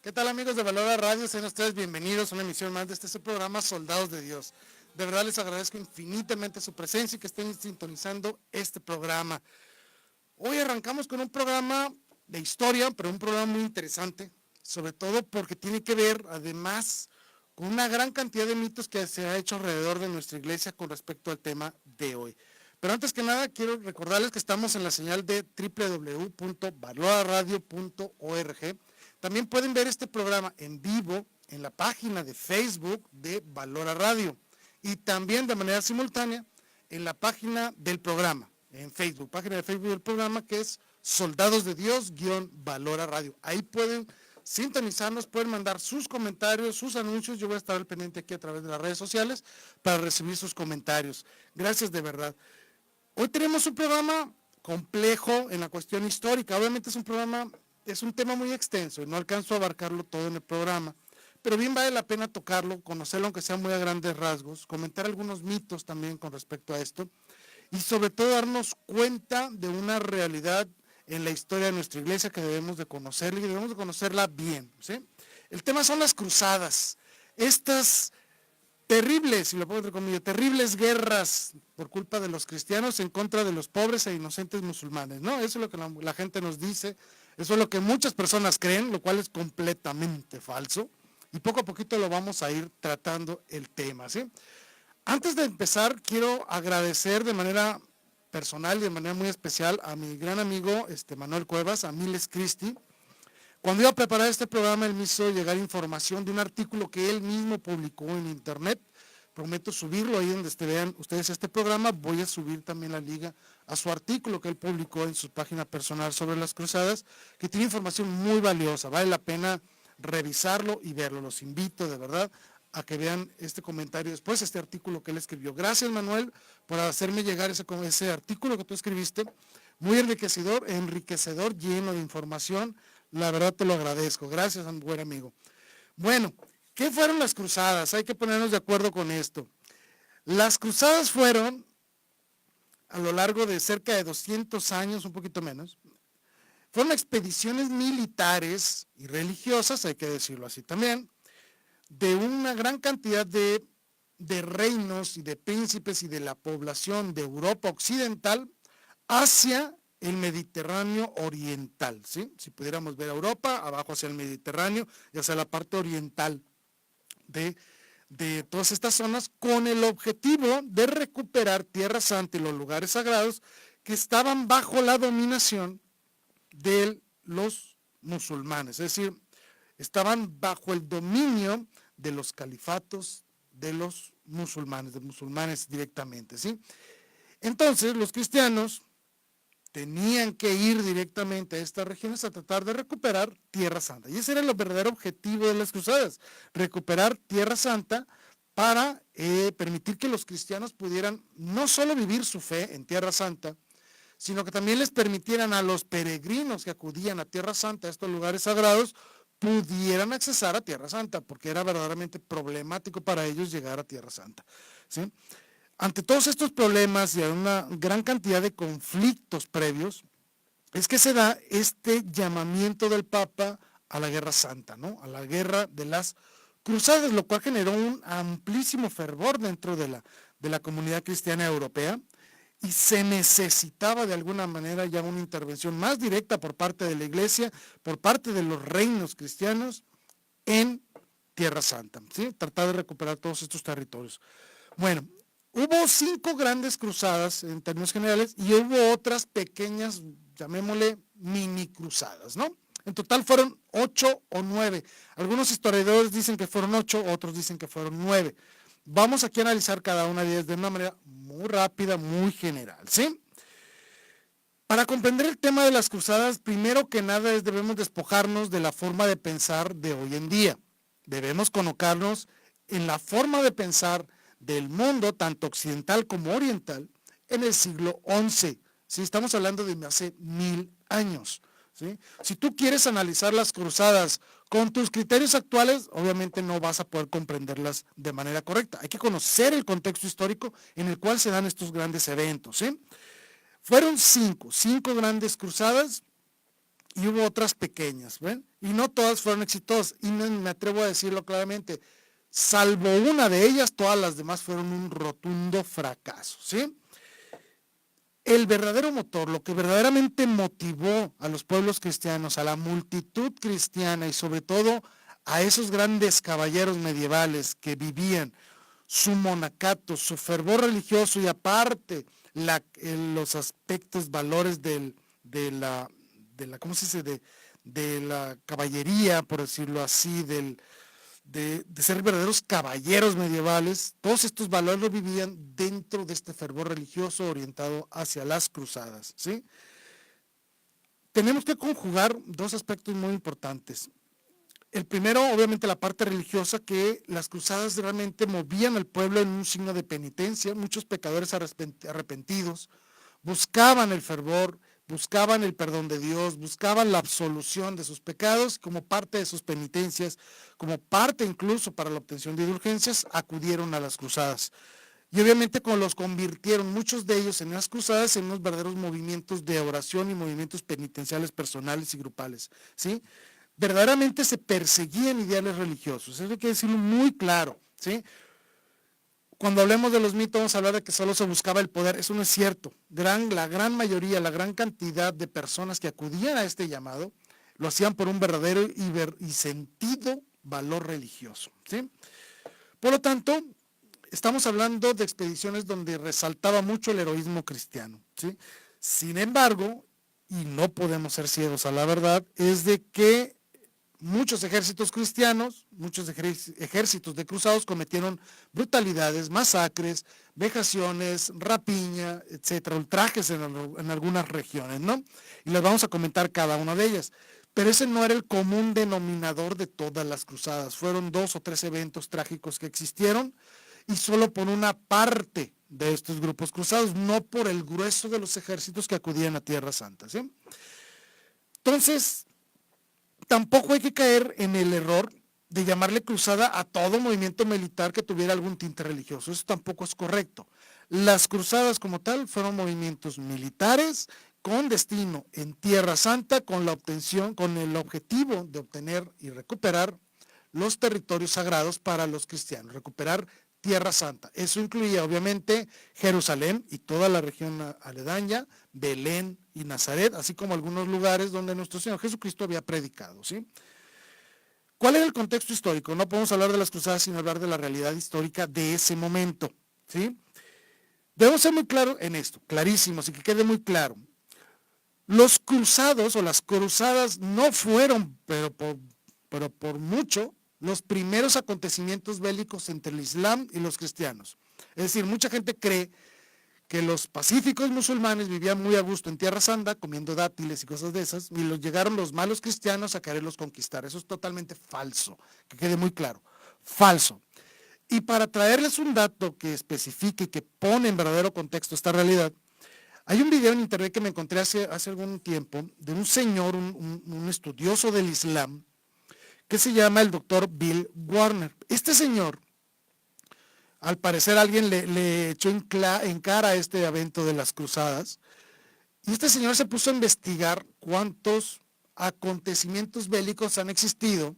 ¿Qué tal, amigos de Valora Radio? Sean ustedes bienvenidos a una emisión más de este programa Soldados de Dios. De verdad les agradezco infinitamente su presencia y que estén sintonizando este programa. Hoy arrancamos con un programa de historia, pero un programa muy interesante, sobre todo porque tiene que ver, además, con una gran cantidad de mitos que se ha hecho alrededor de nuestra iglesia con respecto al tema de hoy. Pero antes que nada, quiero recordarles que estamos en la señal de www.valoraradio.org. También pueden ver este programa en vivo en la página de Facebook de Valora Radio y también de manera simultánea en la página del programa, en Facebook, página de Facebook del programa que es Soldados de Dios-Valora Radio. Ahí pueden sintonizarnos, pueden mandar sus comentarios, sus anuncios. Yo voy a estar al pendiente aquí a través de las redes sociales para recibir sus comentarios. Gracias de verdad. Hoy tenemos un programa complejo en la cuestión histórica. Obviamente es un tema muy extenso y no alcanzo a abarcarlo todo en el programa, pero bien vale la pena tocarlo, conocerlo aunque sea muy a grandes rasgos, comentar algunos mitos también con respecto a esto y sobre todo darnos cuenta de una realidad en la historia de nuestra iglesia que debemos de conocerla y debemos de conocerla bien, ¿sí? El tema son las cruzadas, estas terribles, si lo pongo entre comillas, terribles guerras por culpa de los cristianos en contra de los pobres e inocentes musulmanes, ¿no? Eso es lo que la gente nos dice, eso es lo que muchas personas creen, lo cual es completamente falso, y poco a poquito lo vamos a ir tratando el tema, ¿sí? Antes de empezar, quiero agradecer de manera personal y de manera muy especial a mi gran amigo Manuel Cuevas, a Miles Christi. Cuando iba a preparar este programa, él me hizo llegar información de un artículo que él mismo publicó en internet. Prometo subirlo ahí donde vean ustedes este programa. Voy a subir también la liga a su artículo que él publicó en su página personal sobre las cruzadas, que tiene información muy valiosa. Vale la pena revisarlo y verlo. Los invito de verdad a que vean este comentario después, este artículo que él escribió. Gracias, Manuel, por hacerme llegar ese artículo que tú escribiste. Muy enriquecedor, lleno de información. La verdad te lo agradezco. Gracias, buen amigo. Bueno, ¿qué fueron las cruzadas? Hay que ponernos de acuerdo con esto. Las cruzadas fueron, a lo largo de cerca de 200 años, un poquito menos, fueron expediciones militares y religiosas, hay que decirlo así también, de una gran cantidad de reinos y de príncipes y de la población de Europa Occidental hacia el Mediterráneo oriental, ¿sí? Si pudiéramos ver a Europa, abajo hacia el Mediterráneo y hacia la parte oriental de todas estas zonas, con el objetivo de recuperar Tierra Santa y los lugares sagrados que estaban bajo la dominación de los musulmanes, es decir, estaban bajo el dominio de los califatos de los musulmanes, directamente, ¿sí? Entonces, los cristianos tenían que ir directamente a estas regiones a tratar de recuperar Tierra Santa. Y ese era el verdadero objetivo de las cruzadas, recuperar Tierra Santa para permitir que los cristianos pudieran no solo vivir su fe en Tierra Santa, sino que también les permitieran a los peregrinos que acudían a Tierra Santa, a estos lugares sagrados, pudieran accesar a Tierra Santa, porque era verdaderamente problemático para ellos llegar a Tierra Santa, ¿sí? Ante todos estos problemas y una gran cantidad de conflictos previos, es que se da este llamamiento del Papa a la Guerra Santa, ¿no? A la guerra de las cruzadas, lo cual generó un amplísimo fervor dentro de la comunidad cristiana europea, y se necesitaba de alguna manera ya una intervención más directa por parte de la Iglesia, por parte de los reinos cristianos en Tierra Santa, ¿sí? Tratar de recuperar todos estos territorios. Bueno, hubo 5 grandes cruzadas en términos generales y hubo otras pequeñas, llamémosle mini cruzadas, ¿no? En total fueron 8 o 9. Algunos historiadores dicen que fueron 8, otros dicen que fueron 9. Vamos aquí a analizar cada una de ellas de una manera muy rápida, muy general, ¿sí? Para comprender el tema de las cruzadas, primero que nada debemos despojarnos de la forma de pensar de hoy en día. Debemos colocarnos en la forma de pensar del mundo, tanto occidental como oriental, en el siglo XI. ¿Sí? Estamos hablando de hace 1000 años. ¿Sí? Si tú quieres analizar las cruzadas con tus criterios actuales, obviamente no vas a poder comprenderlas de manera correcta. Hay que conocer el contexto histórico en el cual se dan estos grandes eventos, ¿sí? Fueron cinco grandes cruzadas y hubo otras pequeñas, ¿ven? Y no todas fueron exitosas, y me atrevo a decirlo claramente, salvo una de ellas, todas las demás fueron un rotundo fracaso, ¿sí? El verdadero motor, lo que verdaderamente motivó a los pueblos cristianos, a la multitud cristiana y sobre todo a esos grandes caballeros medievales que vivían su monacato, su fervor religioso y aparte los aspectos, valores de la ¿cómo se dice? De la caballería, por decirlo así, de ser verdaderos caballeros medievales, todos estos valores lo vivían dentro de este fervor religioso orientado hacia las cruzadas, ¿sí? Tenemos que conjugar dos aspectos muy importantes. El primero, obviamente, la parte religiosa, que las cruzadas realmente movían al pueblo en un signo de penitencia. Muchos pecadores arrepentidos buscaban el fervor, buscaban el perdón de Dios, buscaban la absolución de sus pecados, como parte de sus penitencias, como parte incluso para la obtención de indulgencias, acudieron a las cruzadas. Y obviamente como los convirtieron, muchos de ellos en las cruzadas, en unos verdaderos movimientos de oración y movimientos penitenciales personales y grupales, ¿sí? Verdaderamente se perseguían ideales religiosos, eso hay que decirlo muy claro, ¿sí? Cuando hablemos de los mitos vamos a hablar de que solo se buscaba el poder, eso no es cierto. La gran mayoría, la gran cantidad de personas que acudían a este llamado, lo hacían por un verdadero y sentido valor religioso, ¿sí? Por lo tanto, estamos hablando de expediciones donde resaltaba mucho el heroísmo cristiano, ¿sí? Sin embargo, y no podemos ser ciegos a la verdad, es de que muchos ejércitos cristianos, muchos ejércitos de cruzados cometieron brutalidades, masacres, vejaciones, rapiña, etcétera, ultrajes en algunas regiones, ¿no? Y les vamos a comentar cada una de ellas. Pero ese no era el común denominador de todas las cruzadas. Fueron 2 o 3 eventos trágicos que existieron y solo por una parte de estos grupos cruzados, no por el grueso de los ejércitos que acudían a Tierra Santa, ¿sí? Entonces, tampoco hay que caer en el error de llamarle cruzada a todo movimiento militar que tuviera algún tinte religioso. Eso tampoco es correcto. Las cruzadas como tal fueron movimientos militares con destino en Tierra Santa, con el objetivo de obtener y recuperar los territorios sagrados para los cristianos, recuperar Tierra Santa. Eso incluía obviamente Jerusalén y toda la región aledaña, Belén y Nazaret, así como algunos lugares donde nuestro Señor Jesucristo había predicado, ¿sí? ¿Cuál era el contexto histórico? No podemos hablar de las cruzadas sin hablar de la realidad histórica de ese momento, ¿sí? Debemos ser muy claros en esto, clarísimos, y que quede muy claro. Los cruzados o las cruzadas no fueron, pero por mucho, los primeros acontecimientos bélicos entre el Islam y los cristianos. Es decir, mucha gente cree que los pacíficos musulmanes vivían muy a gusto en Tierra Santa, comiendo dátiles y cosas de esas, y llegaron los malos cristianos a quererlos conquistar. Eso es totalmente falso, que quede muy claro, falso. Y para traerles un dato que especifique y que pone en verdadero contexto esta realidad, hay un video en internet que me encontré hace algún tiempo de un señor, un estudioso del Islam, que se llama el doctor Bill Warner. Este señor, al parecer alguien le echó en cara este evento de las cruzadas, y este señor se puso a investigar cuántos acontecimientos bélicos han existido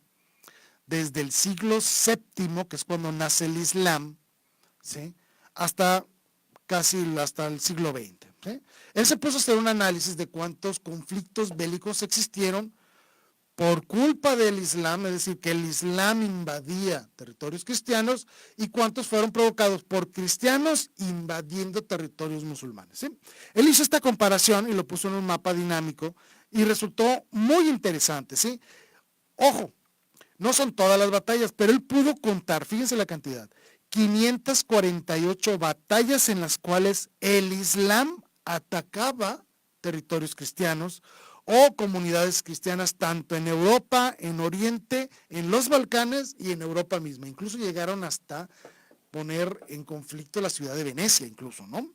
desde el siglo VII, que es cuando nace el Islam, ¿sí?, hasta el siglo XX. ¿Sí? Él se puso a hacer un análisis de cuántos conflictos bélicos existieron por culpa del Islam, es decir, que el Islam invadía territorios cristianos, y cuántos fueron provocados por cristianos invadiendo territorios musulmanes, ¿sí? Él hizo esta comparación y lo puso en un mapa dinámico y resultó muy interesante, ¿sí? Ojo, no son todas las batallas, pero él pudo contar, fíjense la cantidad, 548 batallas en las cuales el Islam atacaba territorios cristianos o comunidades cristianas tanto en Europa, en Oriente, en los Balcanes y en Europa misma. Incluso llegaron hasta poner en conflicto la ciudad de Venecia, incluso, ¿no?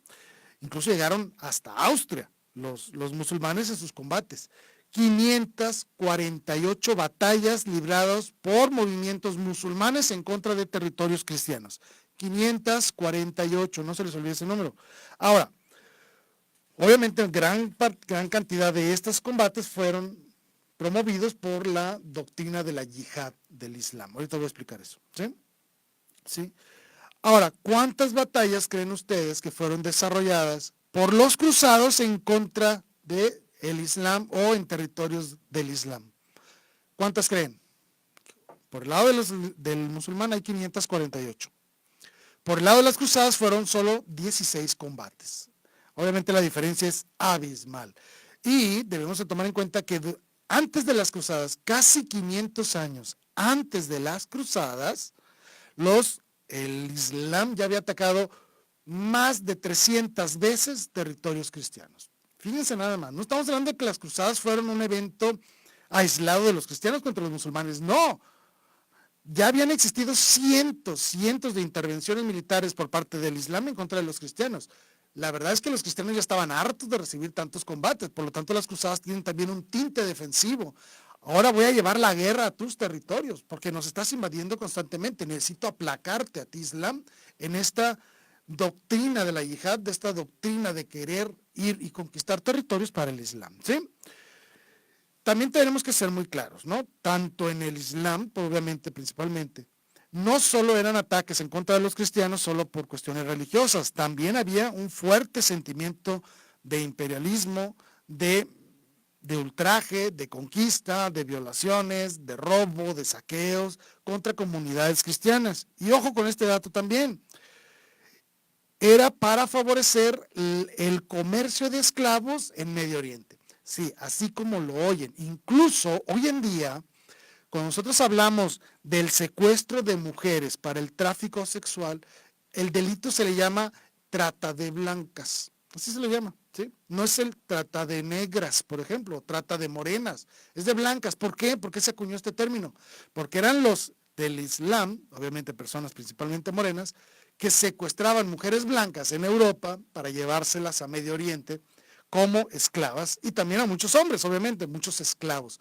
Incluso llegaron hasta Austria, los musulmanes en sus combates. 548 batallas libradas por movimientos musulmanes en contra de territorios cristianos. 548, no se les olvide ese número. Ahora, obviamente gran cantidad de estos combates fueron promovidos por la doctrina de la yihad del Islam. Ahorita voy a explicar eso. ¿Sí? ¿Sí? Ahora, ¿cuántas batallas creen ustedes que fueron desarrolladas por los cruzados en contra del Islam o en territorios del Islam? ¿Cuántas creen? Por el lado del musulmán hay 548. Por el lado de las cruzadas fueron solo 16 combates. Obviamente la diferencia es abismal. Y debemos de tomar en cuenta que antes de las cruzadas, casi 500 años antes de las cruzadas, el Islam ya había atacado más de 300 veces territorios cristianos. Fíjense nada más, no estamos hablando de que las cruzadas fueron un evento aislado de los cristianos contra los musulmanes, no. Ya habían existido cientos de intervenciones militares por parte del Islam en contra de los cristianos. La verdad es que los cristianos ya estaban hartos de recibir tantos combates, por lo tanto las cruzadas tienen también un tinte defensivo. Ahora voy a llevar la guerra a tus territorios, porque nos estás invadiendo constantemente. Necesito aplacarte a ti, Islam, en esta doctrina de la yihad, de esta doctrina de querer ir y conquistar territorios para el Islam, ¿sí? También tenemos que ser muy claros, ¿no? Tanto en el Islam, obviamente, principalmente, no solo eran ataques en contra de los cristianos solo por cuestiones religiosas, también había un fuerte sentimiento de imperialismo, de ultraje, de conquista, de violaciones, de robo, de saqueos contra comunidades cristianas. Y ojo con este dato también, era para favorecer el comercio de esclavos en Medio Oriente. Sí, así como lo oyen. Incluso hoy en día, cuando nosotros hablamos del secuestro de mujeres para el tráfico sexual, el delito se le llama trata de blancas. Así se le llama, ¿sí? No es el trata de negras, por ejemplo, trata de morenas. Es de blancas. ¿Por qué? ¿Por qué se acuñó este término? Porque eran los del Islam, obviamente personas principalmente morenas, que secuestraban mujeres blancas en Europa para llevárselas a Medio Oriente como esclavas, y también a muchos hombres, obviamente, muchos esclavos.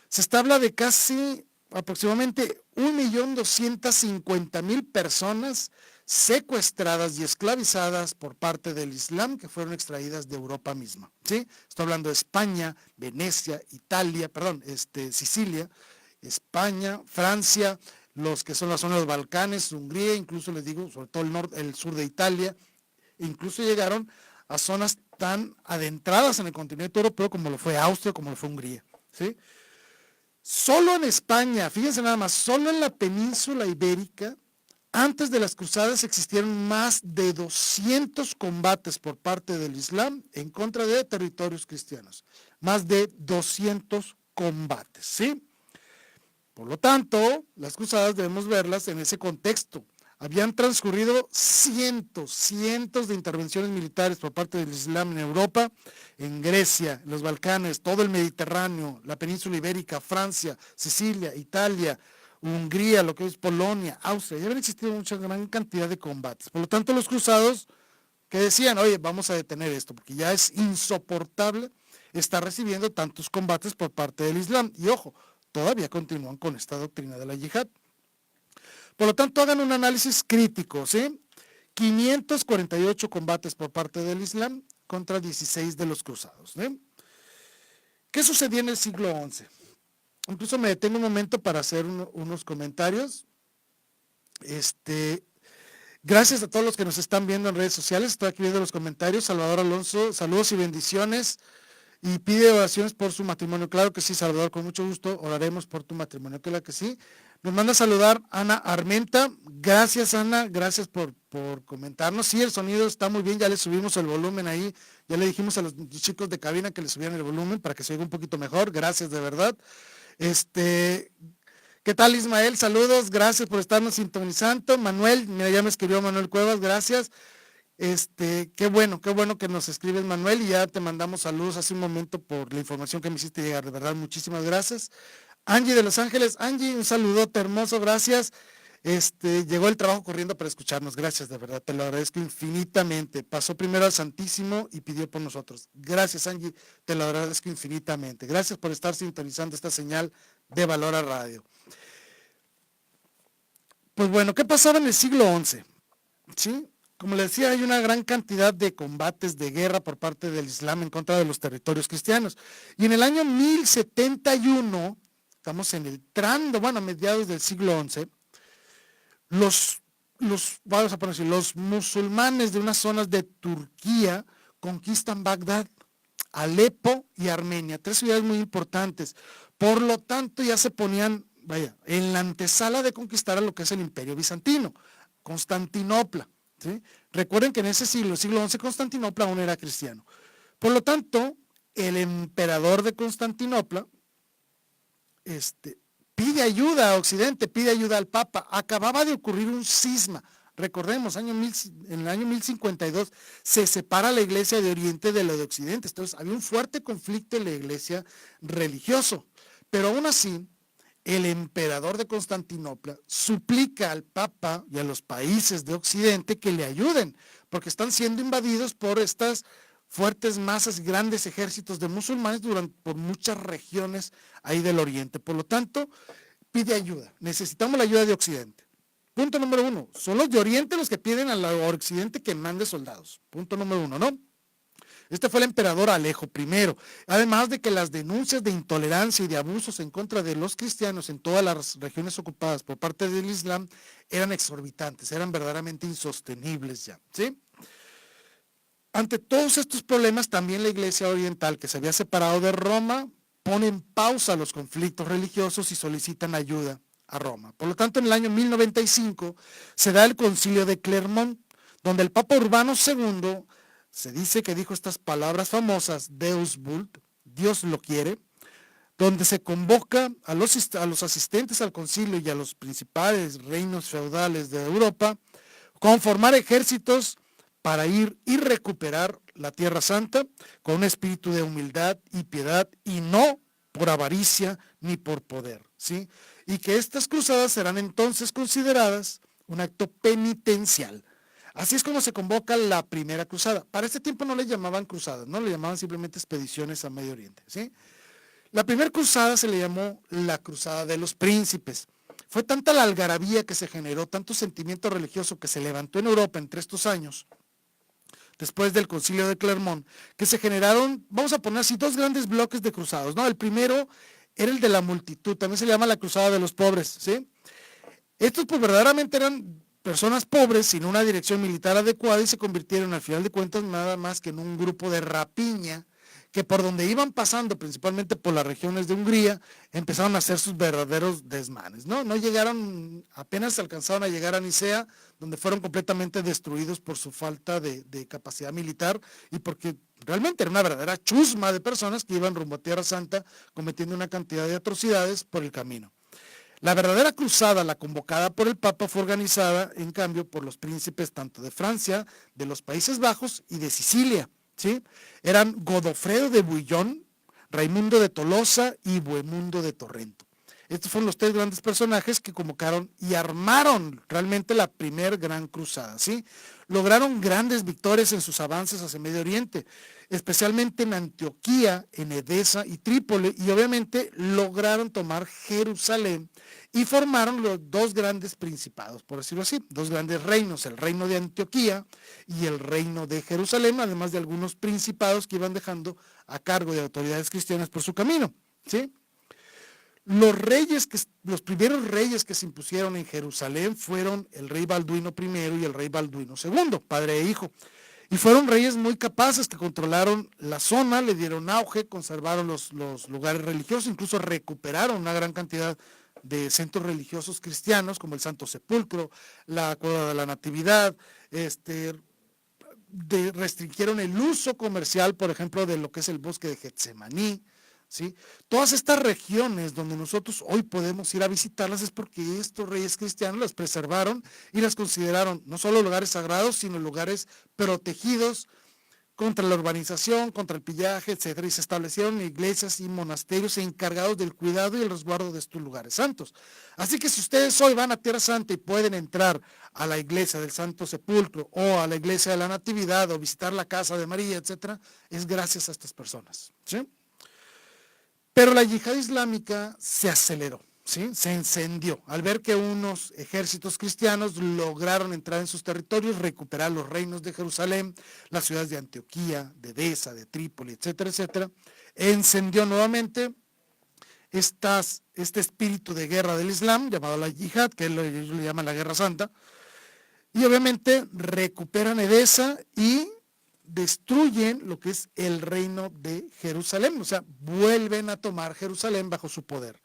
Se habla de casi aproximadamente 1.250.000 personas secuestradas y esclavizadas por parte del Islam que fueron extraídas de Europa misma, ¿sí? Estoy hablando de España, Venecia, Italia, Sicilia, España, Francia, los que son la zona de los Balcanes, Hungría, incluso les digo, sobre todo el sur de Italia, incluso llegaron a zonas tan adentradas en el continente europeo como lo fue Austria, como lo fue Hungría, ¿sí? Solo en España, fíjense nada más, solo en la península ibérica, antes de las cruzadas existieron más de 200 combates por parte del Islam en contra de territorios cristianos. Más de 200 combates, ¿sí? Por lo tanto, las cruzadas debemos verlas en ese contexto. Habían transcurrido cientos de intervenciones militares por parte del Islam en Europa, en Grecia, en los Balcanes, todo el Mediterráneo, la península ibérica, Francia, Sicilia, Italia, Hungría, lo que es Polonia, Austria. Ya habían existido mucha gran cantidad de combates. Por lo tanto, los cruzados que decían, oye, vamos a detener esto, porque ya es insoportable estar recibiendo tantos combates por parte del Islam. Y ojo, todavía continúan con esta doctrina de la yihad. Por lo tanto, hagan un análisis crítico, ¿sí? 548 combates por parte del Islam contra 16 de los cruzados, ¿sí? ¿Qué sucedía en el siglo XI? Incluso me detengo un momento para hacer unos comentarios. Gracias a todos los que nos están viendo en redes sociales. Estoy aquí viendo los comentarios. Salvador Alonso, saludos y bendiciones. Y pide oraciones por su matrimonio. Claro que sí, Salvador, con mucho gusto oraremos por tu matrimonio. Claro que sí. Nos manda a saludar Ana Armenta. Gracias, Ana. Gracias por comentarnos. Sí, el sonido está muy bien. Ya le subimos el volumen ahí. Ya le dijimos a los chicos de cabina que le subieran el volumen para que se oiga un poquito mejor. Gracias, de verdad. ¿Qué tal, Ismael? Saludos. Gracias por estarnos sintonizando. Manuel, mira, ya me escribió Manuel Cuevas. Gracias. Qué bueno que nos escribes, Manuel, y ya te mandamos saludos hace un momento por la información que me hiciste llegar, de verdad, muchísimas gracias. Angie de Los Ángeles, Angie, un saludote hermoso, gracias. Llegó el trabajo corriendo para escucharnos, gracias, de verdad, te lo agradezco infinitamente. Pasó primero al Santísimo y pidió por nosotros. Gracias, Angie, te lo agradezco infinitamente. Gracias por estar sintonizando esta señal de Valora Radio. Pues bueno, ¿qué pasaba en el siglo XI? ¿Sí? como le decía, hay una gran cantidad de combates de guerra por parte del Islam en contra de los territorios cristianos. Y en el año 1071, estamos entrando, a mediados del siglo XI, vamos a poner así, los musulmanes de unas zonas de Turquía conquistan Bagdad, Alepo y Armenia, 3 ciudades muy importantes. Por lo tanto, ya se ponían, en la antesala de conquistar a lo que es el Imperio Bizantino, Constantinopla. ¿Sí? Recuerden que en ese siglo XI, Constantinopla aún era cristiano. Por lo tanto, el emperador de Constantinopla pide ayuda a Occidente, pide ayuda al Papa. Acababa de ocurrir un cisma. Recordemos, en el año 1052 se separa la iglesia de Oriente de la de Occidente. Entonces había un fuerte conflicto en la iglesia religioso. Pero aún así, el emperador de Constantinopla suplica al Papa y a los países de Occidente que le ayuden, porque están siendo invadidos por estas fuertes masas y grandes ejércitos de musulmanes por muchas regiones ahí del Oriente. Por lo tanto, pide ayuda. Necesitamos la ayuda de Occidente. Punto número 1. Son los de Oriente los que piden al Occidente que mande soldados. Punto número 1, ¿no? Este fue el emperador Alejo I. Además de que las denuncias de intolerancia y de abusos en contra de los cristianos en todas las regiones ocupadas por parte del Islam eran exorbitantes, eran verdaderamente insostenibles ya, ¿sí? Ante todos estos problemas, también la Iglesia Oriental, que se había separado de Roma, pone en pausa los conflictos religiosos y solicitan ayuda a Roma. Por lo tanto, en el año 1095 se da el Concilio de Clermont, donde el Papa Urbano II se dice que dijo estas palabras famosas, Deus vult, Dios lo quiere, donde se convoca a los asistentes al concilio y a los principales reinos feudales de Europa, conformar ejércitos para ir y recuperar la Tierra Santa con un espíritu de humildad y piedad y no por avaricia ni por poder, ¿sí? Y que estas cruzadas serán entonces consideradas un acto penitencial. Así es como se convoca la primera cruzada. Para este tiempo no le llamaban cruzadas, no le llamaban simplemente expediciones a Medio Oriente, ¿sí? La primera cruzada se le llamó la Cruzada de los Príncipes. Fue tanta la algarabía que se generó, tanto sentimiento religioso que se levantó en Europa entre estos años, después del Concilio de Clermont, que se generaron, vamos a poner así, 2 grandes bloques de cruzados, ¿no? El primero era el de la multitud, también se le llama la Cruzada de los Pobres, ¿sí? Estos pues verdaderamente eran personas pobres sin una dirección militar adecuada y se convirtieron al final de cuentas nada más que en un grupo de rapiña que por donde iban pasando, principalmente por las regiones de Hungría, empezaron a hacer sus verdaderos desmanes, ¿no? No llegaron, apenas alcanzaron a llegar a Nicea, donde fueron completamente destruidos por su falta de capacidad militar y porque realmente era una verdadera chusma de personas que iban rumbo a Tierra Santa cometiendo una cantidad de atrocidades por el camino. La verdadera cruzada, la convocada por el Papa, fue organizada, en cambio, por los príncipes tanto de Francia, de los Países Bajos y de Sicilia, ¿sí? Eran Godofredo de Bouillon, Raimundo de Tolosa y Bohemundo de Torrento. Estos fueron los 3 grandes personajes que convocaron y armaron realmente la primer gran cruzada, ¿sí? Lograron grandes victorias en sus avances hacia Medio Oriente, especialmente en Antioquía, en Edesa y Trípoli, y obviamente lograron tomar Jerusalén y formaron los 2 grandes principados, por decirlo así, 2 grandes reinos, el reino de Antioquía y el reino de Jerusalén, además de algunos principados que iban dejando a cargo de autoridades cristianas por su camino, ¿sí? Los primeros reyes que se impusieron en Jerusalén fueron el rey Balduino I y el rey Balduino II, padre e hijo. Y fueron reyes muy capaces que controlaron la zona, le dieron auge, conservaron los lugares religiosos, incluso recuperaron una gran cantidad de centros religiosos cristianos, como el Santo Sepulcro, la Cueva de la Natividad, restringieron el uso comercial, por ejemplo, de lo que es el bosque de Getsemaní, ¿sí? Todas estas regiones donde nosotros hoy podemos ir a visitarlas es porque estos reyes cristianos las preservaron y las consideraron no solo lugares sagrados, sino lugares protegidos contra la urbanización, contra el pillaje, etcétera, y se establecieron iglesias y monasterios encargados del cuidado y el resguardo de estos lugares santos. Así que si ustedes hoy van a Tierra Santa y pueden entrar a la iglesia del Santo Sepulcro o a la iglesia de la Natividad o visitar la casa de María, etcétera, es gracias a estas personas, ¿sí? Pero la yihad islámica se aceleró. ¿sí? Se encendió al ver que unos ejércitos cristianos lograron entrar en sus territorios, recuperar los reinos de Jerusalén, las ciudades de Antioquía, de Edesa, de Trípoli, etcétera, etcétera. Encendió nuevamente este espíritu de guerra del Islam, llamado la yihad, que ellos le llaman la guerra santa, y obviamente recuperan Edesa y destruyen lo que es el reino de Jerusalén, o sea, vuelven a tomar Jerusalén bajo su poder.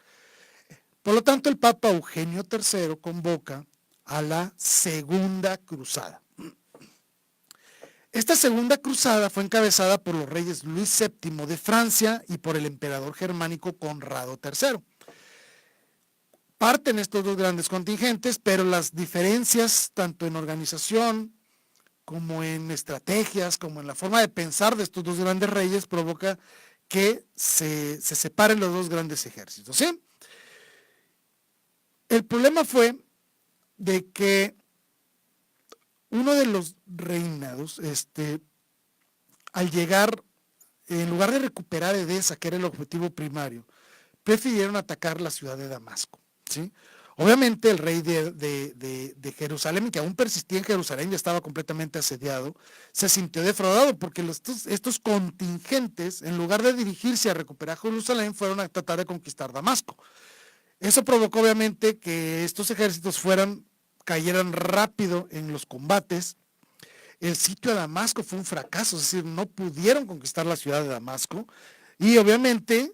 Por lo tanto, el Papa Eugenio III convoca a la Segunda Cruzada. Esta Segunda Cruzada fue encabezada por los reyes Luis VII de Francia y por el emperador germánico Conrado III. Parten estos dos grandes contingentes, pero las diferencias, tanto en organización como en estrategias, como en la forma de pensar de estos dos grandes reyes, provoca que se separen los dos grandes ejércitos, ¿sí? El problema fue de que uno de los reinados, al llegar, en lugar de recuperar Edesa, que era el objetivo primario, prefirieron atacar la ciudad de Damasco, ¿sí? Obviamente el rey de Jerusalén, que aún persistía en Jerusalén, ya estaba completamente asediado, se sintió defraudado porque estos contingentes, en lugar de dirigirse a recuperar Jerusalén, fueron a tratar de conquistar Damasco. Eso provocó obviamente que estos ejércitos cayeran rápido en los combates. El sitio de Damasco fue un fracaso, es decir, no pudieron conquistar la ciudad de Damasco y obviamente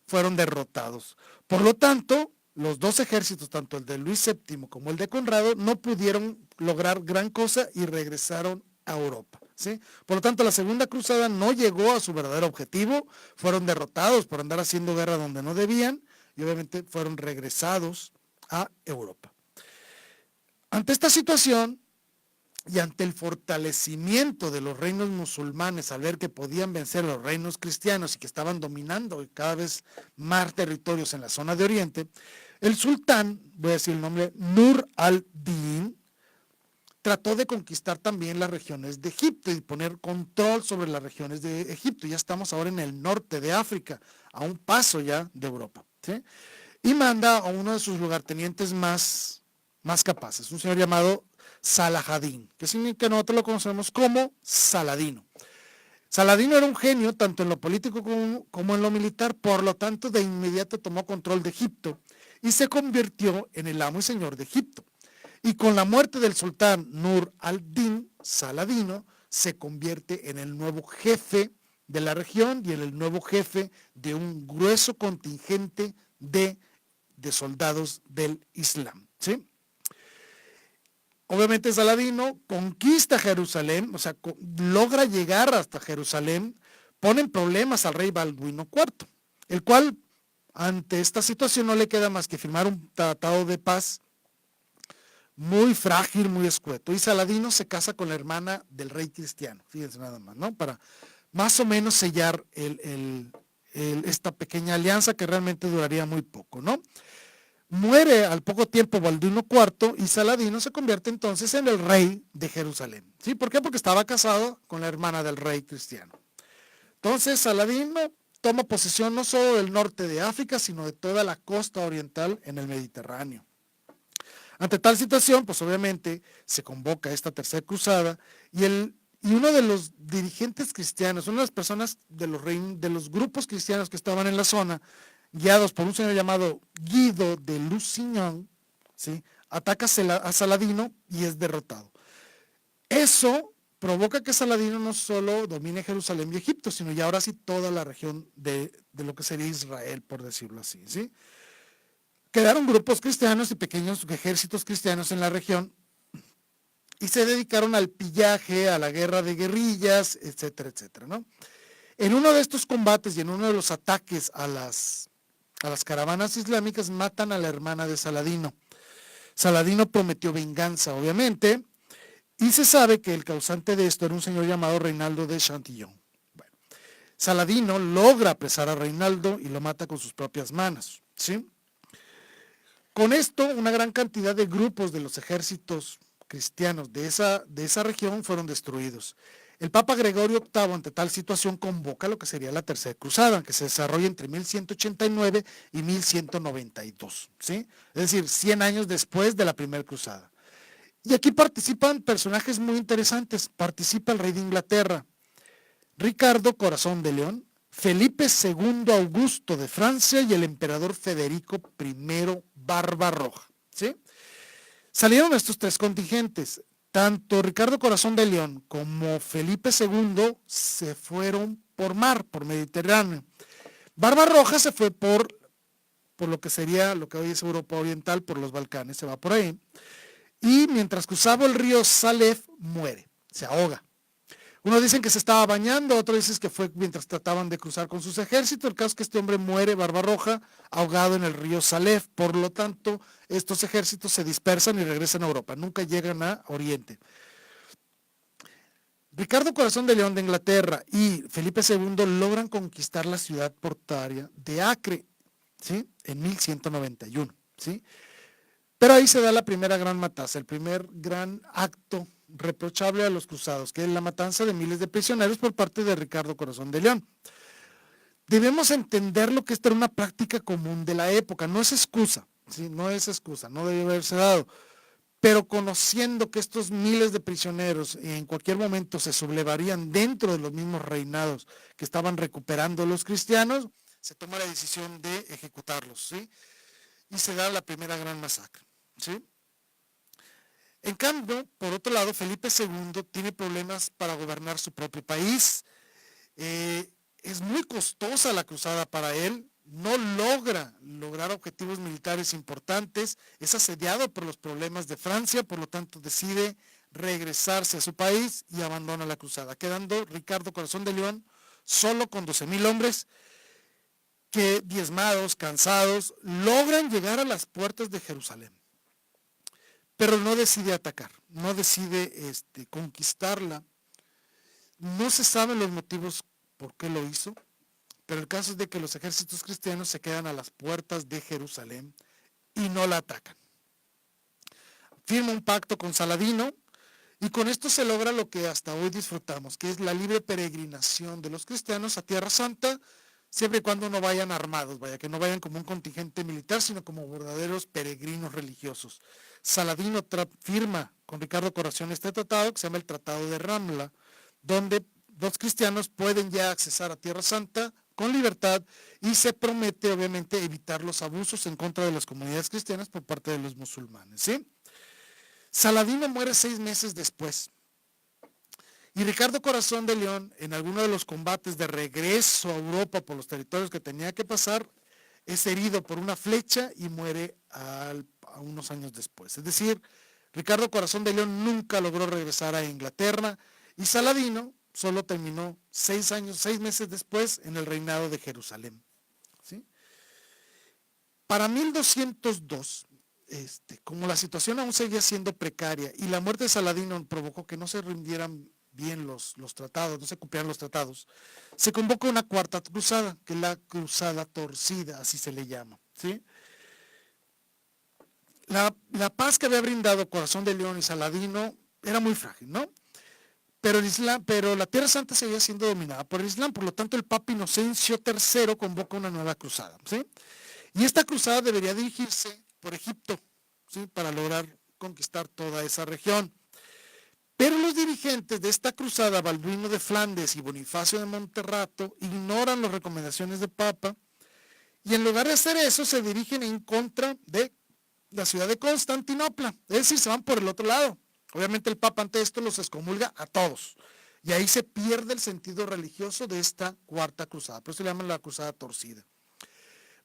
fueron derrotados. Por lo tanto, los dos ejércitos, tanto el de Luis VII como el de Conrado, no pudieron lograr gran cosa y regresaron a Europa, ¿sí? Por lo tanto, la Segunda Cruzada no llegó a su verdadero objetivo, fueron derrotados por andar haciendo guerra donde no debían y obviamente fueron regresados a Europa. Ante esta situación y ante el fortalecimiento de los reinos musulmanes al ver que podían vencer a los reinos cristianos y que estaban dominando cada vez más territorios en la zona de Oriente, el sultán, voy a decir el nombre, Nur al-Din, trató de conquistar también las regiones de Egipto y poner control sobre las regiones de Egipto. Ya estamos ahora en el norte de África, a un paso ya de Europa, ¿sí? Y manda a uno de sus lugartenientes más capaces, un señor llamado Salahadín, que nosotros lo conocemos como Saladino. Saladino era un genio tanto en lo político como en lo militar, por lo tanto de inmediato tomó control de Egipto y se convirtió en el amo y señor de Egipto. Y con la muerte del sultán Nur al-Din, Saladino se convierte en el nuevo jefe de la región y en el nuevo jefe de un grueso contingente de soldados del Islam, ¿sí? Obviamente Saladino conquista Jerusalén, o sea, logra llegar hasta Jerusalén, ponen problemas al rey Balduino IV, el cual ante esta situación no le queda más que firmar un tratado de paz muy frágil, muy escueto. Y Saladino se casa con la hermana del rey cristiano, fíjense nada más, ¿no? Para más o menos sellar esta pequeña alianza que realmente duraría muy poco, ¿no? Muere al poco tiempo Balduino IV y Saladino se convierte entonces en el rey de Jerusalén. ¿Sí? ¿Por qué? Porque estaba casado con la hermana del rey cristiano. Entonces Saladino toma posesión no solo del norte de África, sino de toda la costa oriental en el Mediterráneo. Ante tal situación, pues obviamente se convoca esta tercera cruzada y uno de los dirigentes cristianos, una de las personas de los grupos cristianos que estaban en la zona, guiados por un señor llamado Guido de Lusignan, ¿sí?, ataca a Saladino y es derrotado. Eso provoca que Saladino no solo domine Jerusalén y Egipto, sino ya ahora sí toda la región de lo que sería Israel, por decirlo así, ¿sí? Quedaron grupos cristianos y pequeños ejércitos cristianos en la región y se dedicaron al pillaje, a la guerra de guerrillas, etcétera, etcétera, ¿no? En uno de estos combates y en uno de los ataques a las caravanas islámicas matan a la hermana de Saladino. Saladino prometió venganza, obviamente, y se sabe que el causante de esto era un señor llamado Reinaldo de Chantillon. Bueno, Saladino logra apresar a Reinaldo y lo mata con sus propias manos, ¿sí? Con esto, una gran cantidad de grupos de los ejércitos cristianos de esa región fueron destruidos. El Papa Gregorio VIII, ante tal situación, convoca lo que sería la Tercera Cruzada, que se desarrolla entre 1189 y 1192, ¿sí? Es decir, 100 años después de la Primera Cruzada. Y aquí participan personajes muy interesantes. Participa el rey de Inglaterra, Ricardo Corazón de León, Felipe II Augusto de Francia y el emperador Federico I Barbarroja, ¿sí? Salieron estos tres contingentes. Tanto Ricardo Corazón de León como Felipe II se fueron por mar, por Mediterráneo. Barbarroja se fue por lo que sería lo que hoy es Europa Oriental, por los Balcanes, se va por ahí. Y mientras cruzaba el río Salef, muere, se ahoga. Unos dicen que se estaba bañando, otros dicen que fue mientras trataban de cruzar con sus ejércitos. El caso es que este hombre muere, Barbarroja, ahogado en el río Salef. Por lo tanto, estos ejércitos se dispersan y regresan a Europa. Nunca llegan a Oriente. Ricardo Corazón de León de Inglaterra y Felipe II logran conquistar la ciudad portuaria de Acre, ¿sí? En 1191, ¿sí? Pero ahí se da la primera gran matanza, el primer gran acto reprochable a los cruzados, que es la matanza de miles de prisioneros por parte de Ricardo Corazón de León. Debemos entender lo que esta era una práctica común de la época, no es excusa, ¿sí? No es excusa, no debe haberse dado, pero conociendo que estos miles de prisioneros en cualquier momento se sublevarían dentro de los mismos reinados que estaban recuperando los cristianos, se toma la decisión de ejecutarlos, ¿sí? Y se da la primera gran masacre, ¿sí? En cambio, por otro lado, Felipe II tiene problemas para gobernar su propio país. Es muy costosa la cruzada para él, no lograr objetivos militares importantes, es asediado por los problemas de Francia, por lo tanto decide regresarse a su país y abandona la cruzada, quedando Ricardo Corazón de León solo con 12,000 hombres que, diezmados, cansados, logran llegar a las puertas de Jerusalén. Pero no decide atacar, no decide conquistarla. No se saben los motivos por qué lo hizo, pero el caso es de que los ejércitos cristianos se quedan a las puertas de Jerusalén y no la atacan. Firma un pacto con Saladino y con esto se logra lo que hasta hoy disfrutamos, que es la libre peregrinación de los cristianos a Tierra Santa, siempre y cuando no vayan armados, que no vayan como un contingente militar, sino como verdaderos peregrinos religiosos. Saladino firma con Ricardo Corazón este tratado, que se llama el Tratado de Ramla, donde los cristianos pueden ya accesar a Tierra Santa con libertad y se promete, obviamente, evitar los abusos en contra de las comunidades cristianas por parte de los musulmanes, ¿sí? Saladino muere 6 meses después. Y Ricardo Corazón de León, en alguno de los combates de regreso a Europa por los territorios que tenía que pasar, es herido por una flecha y muere a unos años después. Es decir, Ricardo Corazón de León nunca logró regresar a Inglaterra y Saladino solo terminó 6 meses después en el reinado de Jerusalén, ¿sí? Para 1202, como la situación aún seguía siendo precaria y la muerte de Saladino provocó que no se rindieran bien los tratados, no se cumplieran los tratados, se convoca una cuarta cruzada, que es la cruzada torcida, así se le llama, ¿sí? La paz que había brindado Corazón de León y Saladino era muy frágil, ¿no? Pero la Tierra Santa seguía siendo dominada por el Islam, por lo tanto el Papa Inocencio III convoca una nueva cruzada, ¿sí? Y esta cruzada debería dirigirse por Egipto, ¿sí? Para lograr conquistar toda esa región. Pero los dirigentes de esta cruzada, Balduino de Flandes y Bonifacio de Monterrato, ignoran las recomendaciones del Papa y en lugar de hacer eso se dirigen en contra de la ciudad de Constantinopla, es decir, se van por el otro lado. Obviamente el Papa ante esto los excomulga a todos y ahí se pierde el sentido religioso de esta cuarta cruzada, por eso se llama la cruzada torcida.